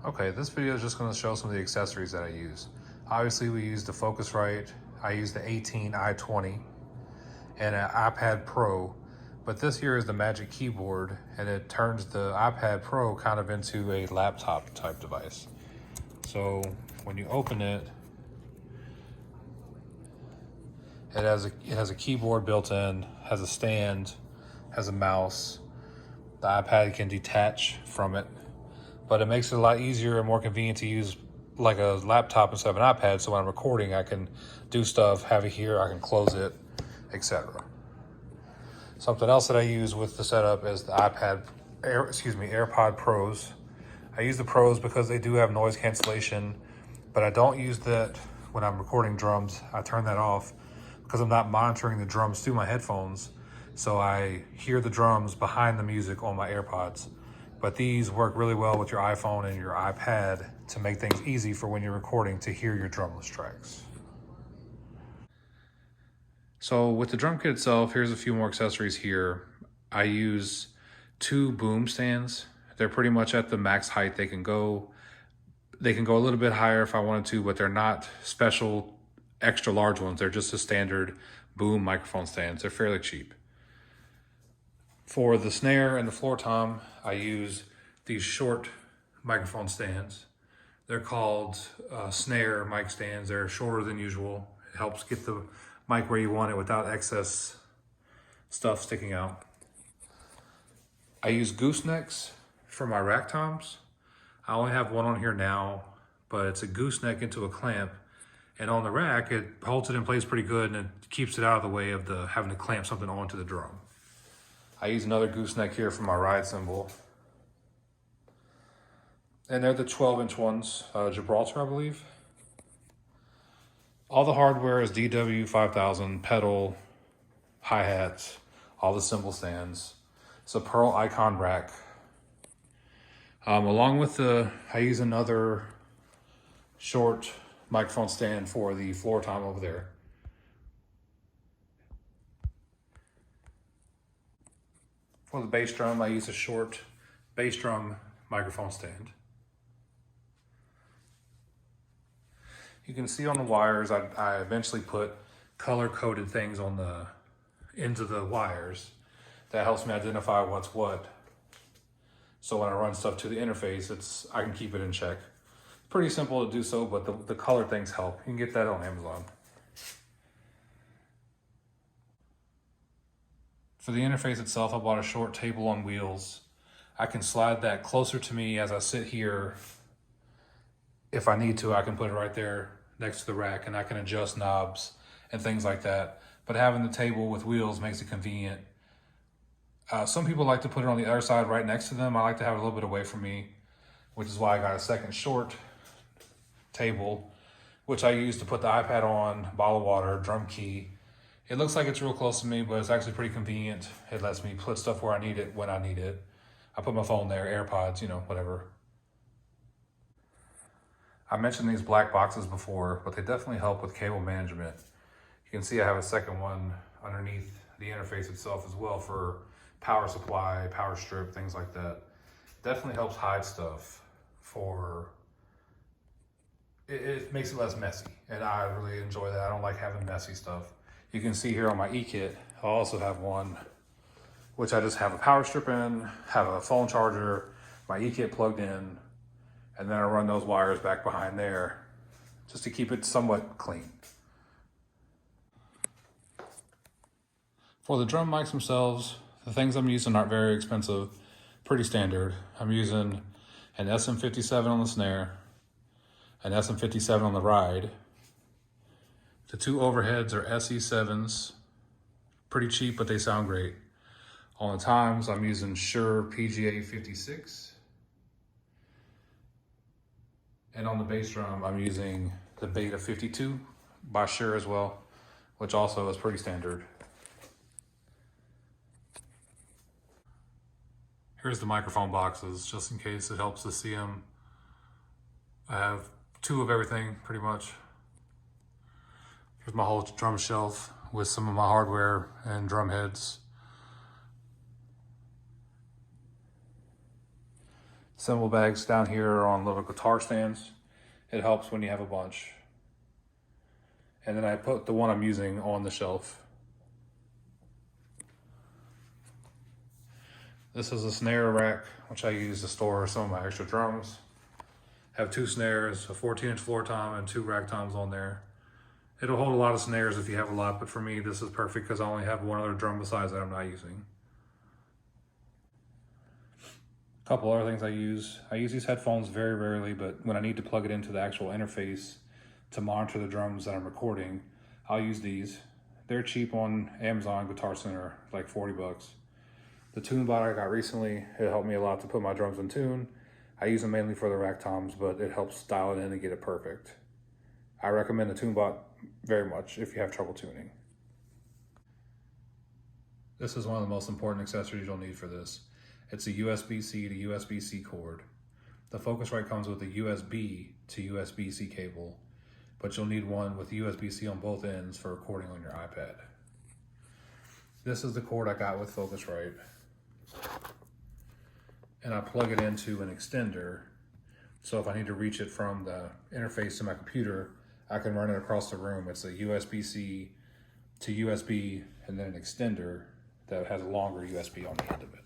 Okay, this video is just going to show some of the accessories that I use. Obviously, we use the Focusrite. I use the 18 i20 and an iPad Pro, but this here is the Magic Keyboard, and it turns the iPad Pro kind of into a laptop type device. So when you open it, it has a keyboard built in, has a stand, has a mouse. The iPad can detach from it, but it makes it a lot easier and more convenient to use like a laptop instead of an iPad. So when I'm recording, I can do stuff, have it here, I can close it, etc. Something else that I use with the setup is the AirPod Pros. I use the Pros because they do have noise cancellation, but I don't use that when I'm recording drums. I turn that off because I'm not monitoring the drums through my headphones. So I hear the drums behind the music on my AirPods. But these work really well with your iPhone and your iPad to make things easy for when you're recording to hear your drumless tracks. So with the drum kit itself, here's a few more accessories here. I use 2 boom stands. They're pretty much at the max height they can go. They can go a little bit higher if I wanted to, but they're not special extra large ones. They're just a standard boom microphone stands. They're fairly cheap. For the snare and the floor tom, I use these short microphone stands. They're called snare mic stands. They're shorter than usual. It helps get the mic where you want it without excess stuff sticking out. I use goosenecks for my rack toms. I only have one on here now, but it's a gooseneck into a clamp. And on the rack, it holds it in place pretty good, and it keeps it out of the way of having to clamp something onto the drum. I use another gooseneck here for my ride cymbal. And they're the 12-inch ones, Gibraltar, I believe. All the hardware is DW5000, pedal, hi-hats, all the cymbal stands. It's a Pearl Icon rack. Along with I use another short microphone stand for the floor tom over there. For the bass drum, I use a short bass drum microphone stand. You can see on the wires, I eventually put color-coded things on the ends of the wires. That helps me identify what's what. So when I run stuff to the interface, I can keep it in check. Pretty simple to do so, but the color things help. You can get that on Amazon. For the interface itself, I bought a short table on wheels. I can slide that closer to me as I sit here. If I need to, I can put it right there next to the rack, and I can adjust knobs and things like that. But having the table with wheels makes it convenient. Some people like to put it on the other side right next to them. I like to have it a little bit away from me, which is why I got a second short table, which I use to put the iPad on, bottle of water, drum key. It looks like it's real close to me, but it's actually pretty convenient. It lets me put stuff where I need it when I need it. I put my phone there, AirPods, whatever. I mentioned these black boxes before, but they definitely help with cable management. You can see I have a second one underneath the interface itself as well for power supply, power strip, things like that. Definitely helps hide stuff it makes it less messy, and I really enjoy that. I don't like having messy stuff. You can see here on my e-kit, I also have one, which I just have a power strip in, have a phone charger, my e-kit plugged in, and then I run those wires back behind there just to keep it somewhat clean. For the drum mics themselves, the things I'm using aren't very expensive, pretty standard. I'm using an SM57 on the snare, an SM57 on the ride. The 2 overheads are SE7s, pretty cheap, but they sound great. On the toms, I'm using Shure PGA 56. And on the bass drum, I'm using the Beta 52 by Shure as well, which also is pretty standard. Here's the microphone boxes, just in case it helps to see them. I have 2 of everything, pretty much. Here's my whole drum shelf with some of my hardware and drum heads. cymbal bags down here are on little guitar stands. It helps when you have a bunch. And then I put the one I'm using on the shelf. This is a snare rack, which I use to store some of my extra drums. Have 2 snares, a 14-inch floor tom, and 2 rack toms on there. It'll hold a lot of snares if you have a lot, but for me, this is perfect because I only have one other drum besides that I'm not using. A couple other things I use these headphones very rarely, but when I need to plug it into the actual interface to monitor the drums that I'm recording, I'll use these. They're cheap on Amazon Guitar Center, like 40 bucks. The tune bot I got recently, it helped me a lot to put my drums in tune. I use them mainly for the rack toms, but it helps dial it in and get it perfect. I recommend the tune bot very much if you have trouble tuning. This is one of the most important accessories you'll need for this. It's a USB-C to USB-C cord. The Focusrite comes with a USB to USB-C cable, but you'll need one with USB-C on both ends for recording on your iPad. This is the cord I got with Focusrite. And I plug it into an extender, so if I need to reach it from the interface to my computer, I can run it across the room. It's a USB-C to USB and then an extender that has a longer USB on the end of it.